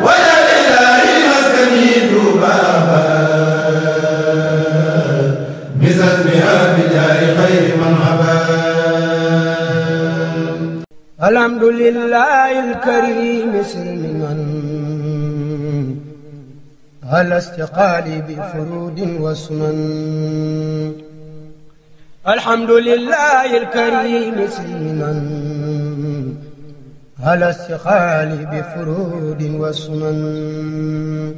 ولله مسكني بابا بزمها بجاه خير من هبا. الحمد لله الكريم سلما على استقالي بفرود وسنن. الحمد لله الكريم سلما على استقالي بفرود وسنن.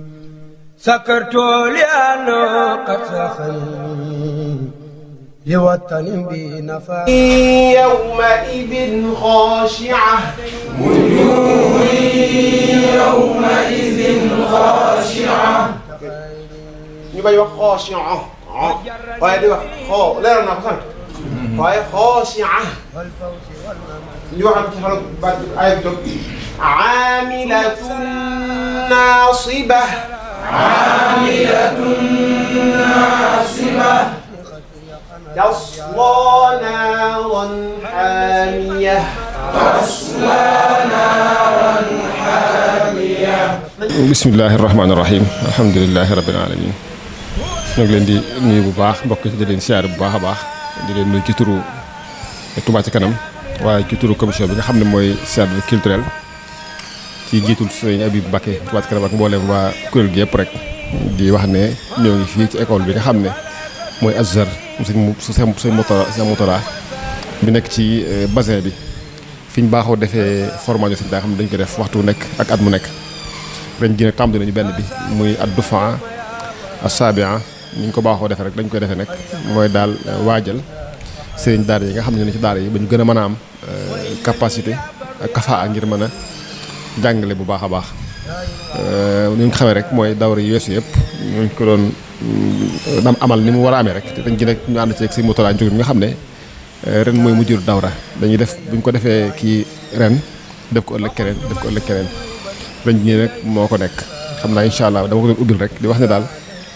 سكرت لأنه قد سخني لوطن بنفع يومئذ خاشعة وجوه يومئذ خاشعة. ñu bay wax xaashi'a waaye di wax xoo leeral naa ko sant waaye xaashi'a ñu waxam ci xalu ba ay jóg aamilatun naasiba aamilatun naasiba تصلى نارا حامية تصلى نارا حامية. بسم الله الرحمن الرحيم الحمد لله رب العالمين. ñu ngi leen di nuyu bu baax mbokk yi di leen siyaar bu baax a baax di leen nuyu ci turu Touba Ca Kanam waaye ci turu commission bi nga xam ne mooy service culturel ci jiitul Sëriñ Abib Mbacké Touba Ca Kanam ak mboolem waa kuréel gi yëpp rek di wax ne ñoo ngi fii ci école bi nga xam ne mooy Azhar sëñ Moutara bi nekk ci bassin bi fi ñu baaxoo defee formation sëñ daa xam ne dañ ko def waxtu nekk ak at mu nekk ren jii nag tàmbali nañu benn bi muy ad-dufaa as-sabi'a ni ñu ko baaxoo defee rek dañ koy defee nag mooy daal waajal sëriñ daara yi nga xam ne ñu ne ci daara yi ba ñu gën a mën a am capacité ak kafaa ngir mën a jàngale bu baax a baax ni ñu ko xamee rek mooy dawra yi weesu yëpp ñu ko doon dam amal ni mu war a amee rek te dañ ci nag ñu ànd ci ak si motola jóg nga xam ne ren mooy mujjul dawra dañuy def bu ñu ko defee kii ren def ko ëllëg keneen def ko ëllëg keneen ren ñii rek moo ko nekk xam naa incha allah dama ko doon ubbil rek di wax ne daal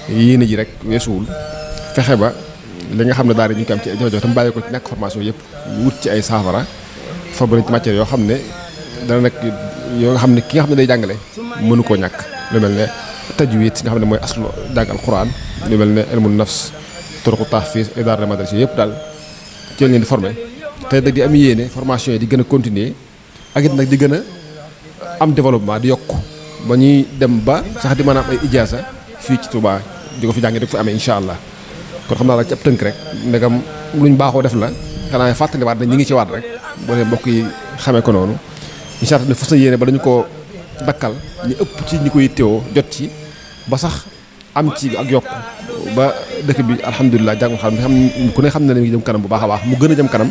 yéene ji rek weesuwul fexe ba li nga xam ne daara ñu ko am ci jafe-jafe tam bàyyi ko ci ñàkk formation yëpp ñu wut ci ay saafara fa bëri ci matière yoo xam ne dana nekk yoo nga xam ne ki nga xam ne day jàngale mënu koo ñàkk lu mel ne tajwid nga xam ne mooy aslu jàng alquran lu mel ne ilmu nafs turuqu tahfiz idaara madrasa yëpp daal ci leen di formé tey nag di am yéene formation yi di gën a continuer ak it nag di gën a am développement di yokk ba ñuy dem ba sax di mën a am ay ijaasa fii ci Touba di ko fi jàngee di ko fi amee incha allah kon xam naa la ci ab tënk rek ndegam luñ baaxoo def la xanaa fàttaliwaat na ñi ngi ci waat rek boo dee mbokk yi xamee ko noonu incha allah ne fas yéene ba dañu ko dakkal ñu ëpp ci ñi koy teewoo jot ci ba sax am ci ak yokk ba dëkk bi alhamdulilah jàngul xam ku ne xam ne ne ngi jëm kanam bu baax a baax mu gën a jëm kanam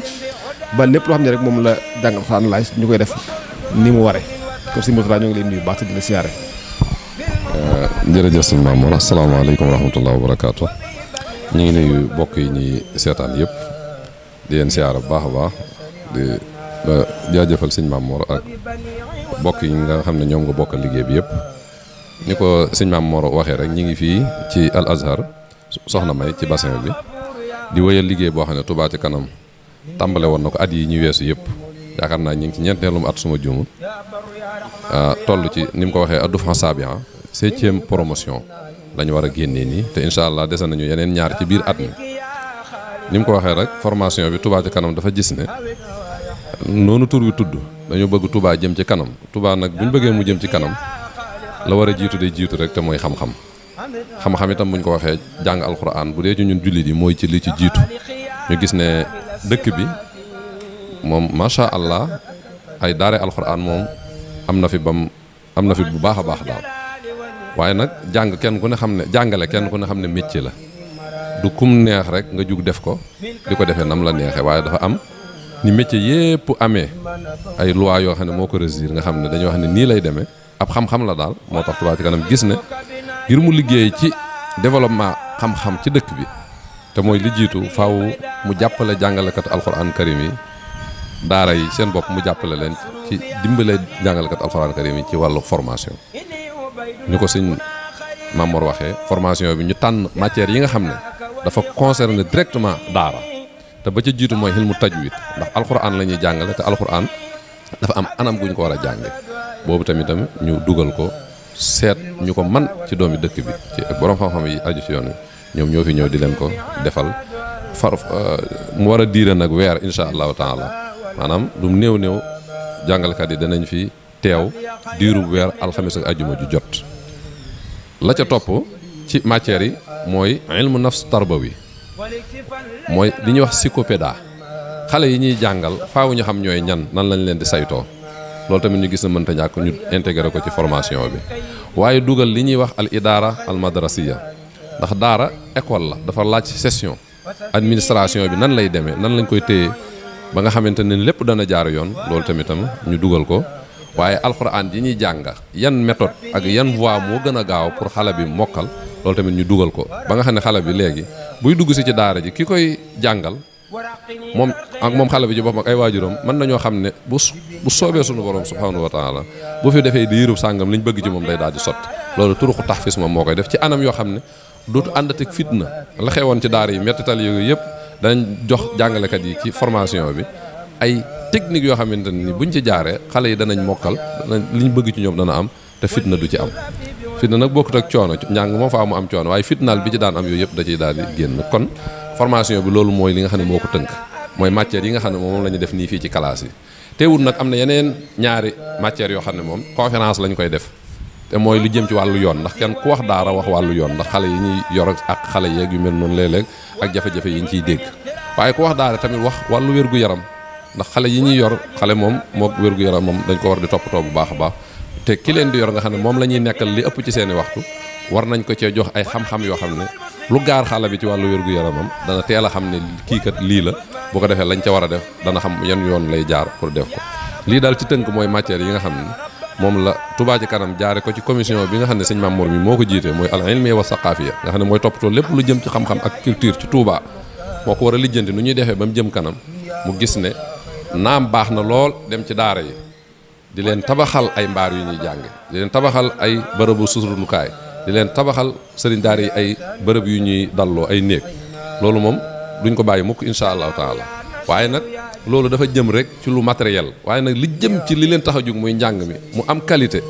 ba lépp loo xam ne rek moom la jàngal xaan laay ñu koy def ni mu waree comme si motola ñoo ngi leen nuyu baax te di la siyaare. jërëjëf sëñ Mamour asalaamaaleykum wa rahmatulah wa barakaatu ñu ngi nuyu mbokk yi ñuy seetaan yëpp di leen siyaare bu baax a baax di jaajëfal sëñ Mamour ak mbokk yi nga xam ne ñoom nga bokkal liggéey bi yëpp. ni ko sëñ Mamour waxee rek ñi ngi fii ci Al Azhar soxna May ci bassin bi di wéyal liggéey boo xam ne Touba Ca Kanam tàmbale woon na ko at yi ñu weesu yëpp yaakaar naa ñu ngi ci ñeenteelum at suma juumul toll ci ni mu ko waxee ad-dufaa sabi'a 7e promotion lañu war a génnee nii te incha allah dese nañu yeneen ñaar ci biir at mi ni mu ko waxee rek formation bi Touba Ca Kanam dafa gis ne noonu tur wi tudd dañoo bëgg Touba jëm ci kanam Touba nag bu ñu bëggee mu jëm ci kanam la war a jiitu day jiitu rek te mooy xam-xam xam-xam itam bu ñu ko waxee jàng alxuraan bu dee ci ñun jullit yi mooy ci li ci jiitu ñu gis ne dëkk bi moom macha allah ay daare alxuraan moom am na fi bu baax a baax daal waaye nag jàng kenn ku ne xam ne jàngale kenn ku ne xam ne métier la du kum neex rek nga jug def ko di ko defee nam la neexee waaye dafa am ni métier yépp amee ay loi yoo xam ne moo ko régir nga xam ne dañuy wax ne nii lay demee ab xam-xam la daal moo tax Touba Ca Kanam gis ne ngir mu liggéey ci développement xam-xam ci dëkk bi te mooy li jiitu faaw mu jàppale jàngalekat alxuraan karim yi daara yi seen bopp mu jàppale leen ci dimbale jàngalekat alxuraan karim yi ci wàllu formation ñu ko sëñ Mamour waxee formation bi ñu tànn matière yi nga xam ne dafa concerner directement daara te ba ca jiitu mooy ilmu tajwid ndax alxuraan la ñuy jàngale te alxuraan dafa am anam gu ñu ko war a jànge boobu tamit ñu dugal ko seet ñu ko man ci doomi dëkk bi ci borom xam-xam yi aju ci yoon wi ñoom ñoo fi ñëw di leen ko defal mu war a diire nag weer insha allahu taala maanaam lu néew jàngalkat yi danañ fi teew diiru weer alxamis ak ajjuma ju jot. la ca topp ci matières yi mooy ilmu nafs tarbawi mooy li ñuy wax psychopéda xale yi ñuy jàngal faaw ñu xam ñooy ñan nan lañ leen di saytoo loolu tamit ñu gis na mënta ñàkk ñu intégré ko ci formation bi waaye dugal li ñuy wax al idaara al madrasiya ndax daara école la dafa laaj session administration bi nan lay demee nan lañ koy téye ba nga xamante ne lépp dana jaar yoon loolu tamitam ñu dugal ko waaye alxuraan yi ñuy jàng yan méthode ak yan voie moo gën a gaaw pour xale bi mokkal loolu tamit ñu dugal ko ba nga xam ne xale bi léegi buy dugg si ci daara ji ki koy jàngal moom xale bi ci boppam ak ay waajuram mën nañoo xam ne bu soobee sunu borom subhanahu wa taala bu fi defee diirub sàngam liñ bëgg ci moom day daal di sotti loolu turuxu taxfis moom moo koy def ci anam yoo xam ne dootu ànd ak fitna la xewoon ci daara yi mettital yooyu yëpp dañ jox jàngalekat yi ci formation bi ay technique yoo xamante ni buñ ci jaaree xale yi danañ mokkal liñ bëgg ci ñoom dana am te fitna du ci am fitna nag bokkut ak coono njàng moom faa mu am coono waaye fitnaal bi ci daan am yooyu yëpp da ciy daal di génn kon formation bi loolu mooy li nga xam ne moo ko tënk mooy matières yi nga xam ne moom la ñu def nii fii ci classe yi teewul nag am na yeneen ñaari matières yoo xam ne moom conférence lañ koy def te mooy lu jëm ci wàllu yoon ndax kenn ku wax daara wax wàllu yoon ndax xale yi ñuy yor ak xale yeeg yu mel noonu léeg-léeg ak jafe-jafe yi ñu ciy dégg waaye ku wax daara tamit wax wàllu wér-gu-yaram ndax xale yi ñuy yor xale moom moo wér-gu-yaram moom dañ ko war di toppatoo bu baax a baax te ki leen di yor nga xam ne moom la ñuy nekkal li ëpp ci seeni waxtu war nañ ko cee jox ay xam-xam yoo xam ne lu gaar xale bi ci wàllu wér-gu-yaramam dana teel a xam ne kii kat lii la bu ko defee lañ ca war a def dana xam yan yoon lay jaar pour def ko lii daal ci tënk mooy matière yi nga xam ne moom la Touba ci kanam jaare ko ci commission bi nga xam ne sëñ Mamour mi moo ko jiite mooy al ilmiya wa saqafiya nga xam ne mooy toppatoo lépp lu jëm ci xam-xam ak culture ci Touba moo ko war a lijjanti nu ñuy defee ba mu jëm kanam mu gis ne naam baax na lool dem ci daara yi di leen tabaxal ay mbaar yu ñuy jàng di leen tabaxal ay bërëbu suturlukaay di leen tabaxal sëriñ daara yi ay bërëb yu ñuy dalloo ay néeg loolu moom duñ ko bàyyi mukk insha allahu taala waaye nag loolu dafa jëm rek ci lu matériel waaye nag li jëm ci li leen tax a jóg muy njàng mi mu am qualité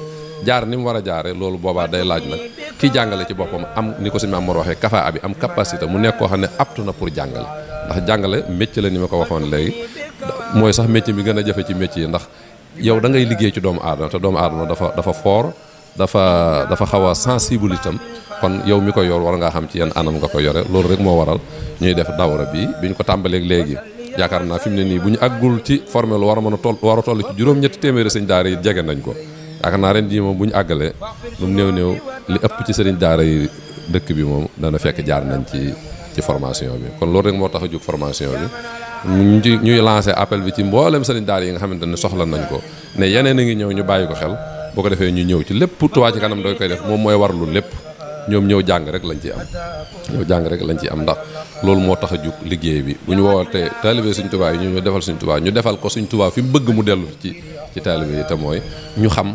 jaar ni mu war a jaare loolu boobaa day laaj nag kii jàngale ci boppam am ni ko sëñ Mamour waxee kafaa bi am capacité mu nekk koo xam ne aptu na pour jàngale ndax jàngale métier la ni ma ko waxoon léegi mooy sax métier bi gën a jafe ci métier yi ndax yow da ngay liggéey ci doomu aadama te doomu aadama dafa fort dafa xaw a sensible itam kon yow mi ko yor war ngaa xam ci yan anam nga ko yore loolu rek moo waral ñuy def dawra bi ñu ko tàmbaleeg léegi yaakaar naa fi mu ne nii bu ñu àggul ci formé lu war a mën a toll ci juróom-ñetti téeméeri sëñ daara yi jege nañ ko yaakaar naa ren jii moom bu ñu àggalee lu mu néew li ëpp ci sëriñ daara yi dëkk bi moom dana fekk jaar nañ ci formation bi kon loolu rek moo tax a jóg formation bi ñuy lancé appel bi ci mboolem sëriñ daara yi nga xamante ne soxla nañ ko ne yeneen a ngi ñëw ñu bàyyi ko xel boo ko defee ñu ñëw ci lépp Touba ci kanam doy koy def moom mooy warlu lépp ñoom ñëw jàng rek lañ ci am ndax loolu moo tax a jug liggéey bi bu ñu wootee taalibe suñ Touba yi ñu defal suñ Touba ñu defal ko suñ Touba fi mu bëgg mu dellu ci taalibe yi te mooy ñu xam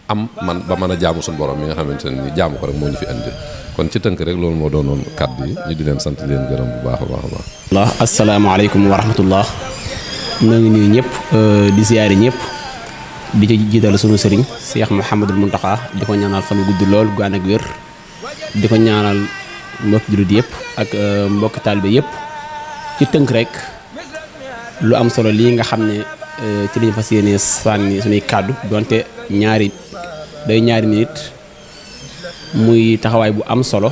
am man ba mën a jaamu suñu borom mi nga xamante ne ni jaamu ko rek moo ñu fi indi kon ci tënk rek loolu moo doonoon kàddu yi ñu di leen sant leen gërëm bu baax a baax a baax. Allah asalaamaaleykum wa rahmatullah ñoo ngi nuyu ñëpp di siyaare ñëpp di ci jiital sunu sëriñ Cheikh Mouhamadul Mountakha di ko ñaanal fan gudd lool gu ànd ak wér di ko ñaanal mbokki jullit yëpp ak mbokki taalibe yëpp ci tënk rek lu am solo lii nga xam ne ci lañu fas yéene sànni suñuy kàddu donte ñaari minute muy taxawaay bu am solo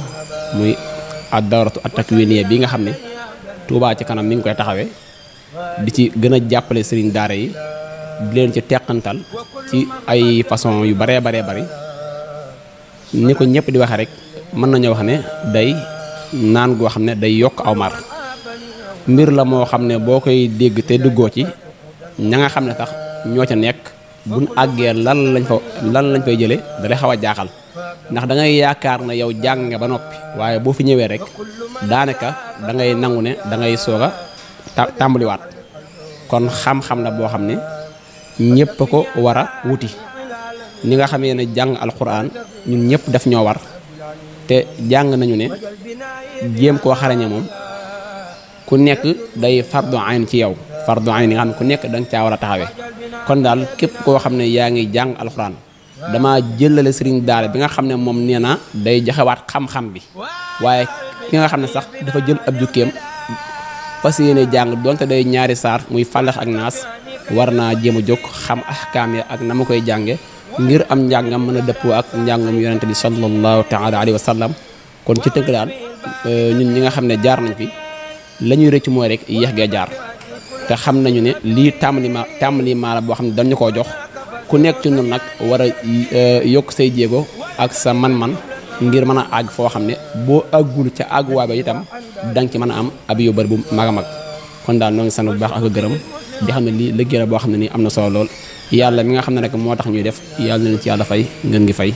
muy ad-dawratu at-takwiniya bi nga xam ne Touba ci kanam mi ngi koy taxawee di ci gën a jàppale sëriñ daara yi di leen ci teqantal ci ay façon yu baree bari ni ko ñëpp di waxee rek mën nañoo wax ne day naan goo xam ne day yokk aw mar mbir la moo xam ne boo koy dégg te duggoo ci ña nga xam ne tax ñoo ca nekk buñ àggee lan lañ fay jëlee da lay xaw a jaaxal ndax da ngay yaakaar ne yow jàng nga ba noppi waaye boo fi ñëwee rek daanaka da ngay nangu ne da ngay soog a tàmbaliwaat kon xam-xam la boo xam ne ñëpp ko war a wuti ni nga xamee ne jàng alquran ñun ñëpp daf ñoo war te jàng nañu ne jéem koo xarañe moom ku nekk day fardu ayn ci yow fardu ayn nga xam ne ku nekk da nga caa war a taxawee kon daal képp koo xam ne yaa ngi jàng alquran dama jëlale sëriñ daara bi nga xam ne moom nee na day joxewaat xam-xam bi waaye ki nga xam ne sax dafa jël ab jukkeem fas yéene jàng donte day ñaari saar muy Falaq ak Naas war naa jéem a jóg xam ahkaam ya ak na ma koy jànge ngir am njàngam mën a dëppoo ak njàngum yonente bi sallallahu taala alayhi wa sallam kon ci tënk daal ñun ñi nga xam ne jaar nañ fi la ñuy rëcc mooy rek yéex gee jaar te xam nañu ne lii tàmbali maa la boo xam ne dañu koo jox ku nekk ci ñun nag war a yokk say jéego ak sa man-man ngir mën a àgg foo xam ne boo àggul ca àgguwaay ba itam danga ci mën a am ab yóbbal bu mag a mag kon daal noo ngi sant bu baax ak gërëm di xam ne lii liggéey la boo xam ne nii am na solo lool yàlla mi nga xam ne rek moo tax ñuy def yàlla na leen ci yàlla fay ngeen ngi fay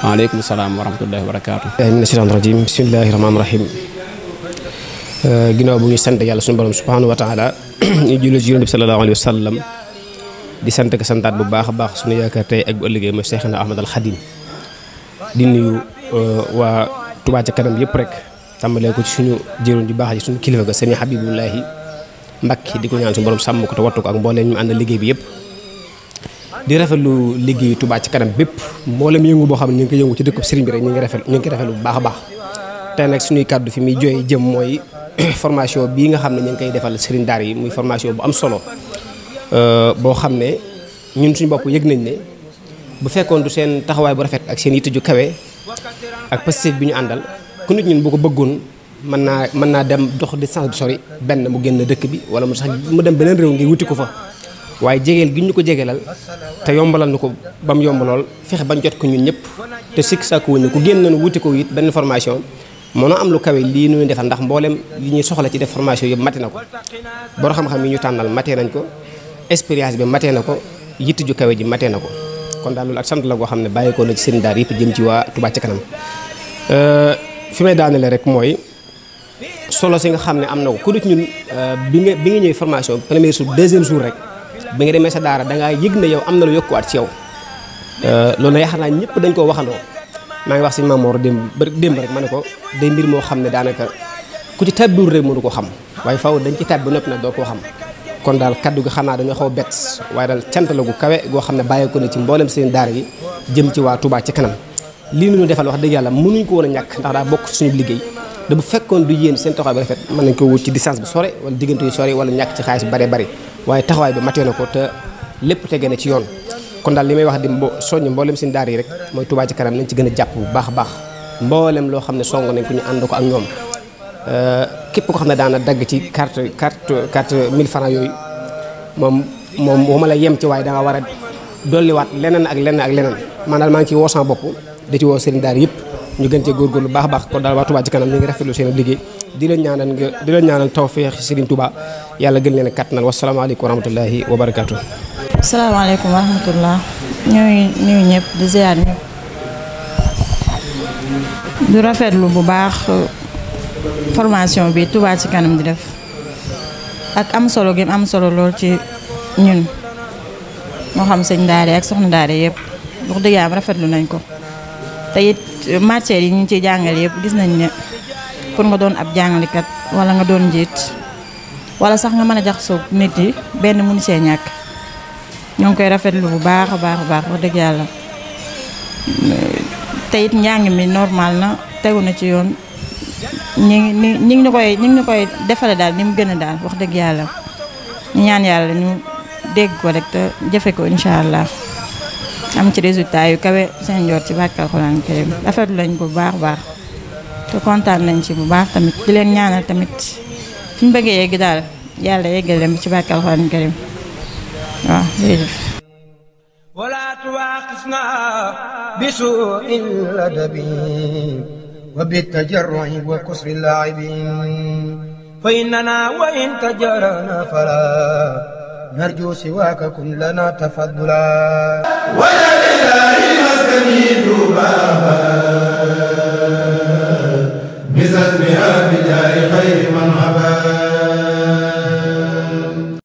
waaleykum salaam wa rahmatullahi wa barakaatu. mina shaytaani rajiim bismillahi rahmaani rahiim ginnaaw bu ñu sant yàlla suñu borom subhanahu wa taala ñu julli ci yonent bi sallallahu alayhi wa sallam di sant ko santaat bu baax a baax suñu yaakaar tey ak bu ëllëgee mooy Seexna Ahmad al Xadim di nuyu waa Touba ca kanam yëpp rek tàmbalee ko ci suñu jëroon ju baax ji suñu kilifa ga sëñ Habibullahi Mbacke di ko ñaan suñu borom sàmm ko te wattu ko ak mbooleem ñu ànd liggéey bi yëpp di rafetlu liggéeyu Touba ci kanam bépp mboolem yëngu boo xam ne ñu ngi ko yëngu ci dëkkub sëriñ bi rek ñu ngi rafetlu bu baax a baax tey nag suñuy kàddu fi muy jooy jëm mooy formation bii nga xam ne ñu ngi koy defal sëriñ daara yi muy formation bu am solo boo xam ne ñun suñu bopp yëg nañ ne bu fekkoon du seen taxawaay bu rafet ak seen yitte ju kawe ak positif bi ñu àndal ku nit ñun bu ko bëggoon mën naa dem dox distance bu sori benn mu génn dëkk bi wala mu sax mu dem beneen réew ngir wuti ko fa waaye jegeel gi ñu ko jegeelal te yombalal na ko ba mu yomb lool fexe bañ jot ko ñun ñëpp te sikk sàkku wuñ ne ku génn nañu wuti ko it benn formation mënoo am lu kawe lii nu ñu defal ndax mboolem li ñuy soxla ci def formation yëpp mate na ko borom xam-xam yi ñu tànnal matee nañ ko expérience bi matee na ko yitt ju kawe ji matee na ko kon daal loolu ak sant la goo xam ne bàyyeekoo na ci sëriñ daara yëpp jëm ci waa Touba ca kanam fi may daanele rek mooy solo si nga xam ne am na ko ku dut ñun bi nga ñëw formation premier jour deuxième jour rek bi nga demee sa daara da ngaa yëg ne yow am na lu yokkuwaat ci yow loolu yaakaar naa ñëpp dañ koo waxandoo maa ngi wax si Mamour démb rek ma ne ko day mbir moo xam ne daanaka ku ci tabbiwul rek mënu ko xam waaye faaw dañ ci tabbi noppi nag doo koo xam kon daal kaddu gi xam naa dañoo xaw a bett waaye daal cant la gu kawe goo xam ne bàyyeekoo na ci mboolem seen daara yi jëm ci waa Touba ci kanam lii nu ñu defal wax dëgg yàlla mënuñ ko woon a ñàkk ndax daa bokk suñu liggéey da bu fekkoon du yéen seen taxawaay bi rafet mën nañ ko wut ci distance bi sore wala diggante yu sore wala ñàkk ci xaalis bi bare bari waaye taxawaay bi matee na ko te lépp tege na ci yoon kon daal li may wax di soññ mboolem seen daara yi rek mooy Touba ci kanam nañ ci gën a jàpp bu baax a baax mboolem loo xam ne song nañ ko ñu ànd ko ak ñoom képp ko xam ne daana dagg ci carte 1000 francs yooyu moom wama la yem ci waaye da nga war a dolliwaat leneen ak leneen man daal maa ngi ci woo sama bopp da ci woo seen daara yëpp ñu gën cee góorgóorlu baax a baax kon daal waa Touba ci kanam ñu ngi rafetlu seen liggéey di leen ñaanal tawfeex Serigne Touba yàlla gën leen a kattanal wasalaamaaleykum wa rahmatullahi wa barakaatu. asalaamaaleykum wa rahmatullah ñooy nuyu ñëpp di ziar ñëpp du rafetlu bu baax formation bi Touba ci kanam di def ak am solo gi am solo lool ci ñun moo xam sëñ daara ak soxna daara yëpp wax dëgg yàlla rafetlu nañ ko te it matière yi ñu ciy jàngale yëpp gis nañ ne pour nga doon ab jàngalekat wala nga doon njiit wala sax nga mën a jaxasoo nit yi benn mënu see ñàkk ñoo ngi koy rafetlu bu baax a baax wax dëgg yàlla te it njàng mi normal na tegu na ci yoon ñi ngi ñu koy defale daal ni mu gën a daal wax dëgg yàlla ñu ñaan yàlla ñu dégg ko rek te jëfe ko incha allah am ci résultat yu kawe seen njort ci barke Alxuraan karim rafetlu lañ ko bu baax te kontaan nañ ci bu baax tamit di leen ñaanal tamit fi ñu bëggee yegg daal yàlla yeggal leen ci barke Alxuraan karim waaw jërëjëf wala tuwaqisna bi su'il adabi wa bi tajarru'i wa kusri al-la'ibin fa innana wa in tajarrana fala narju siwaka kun lana tafaddula wa la ilaha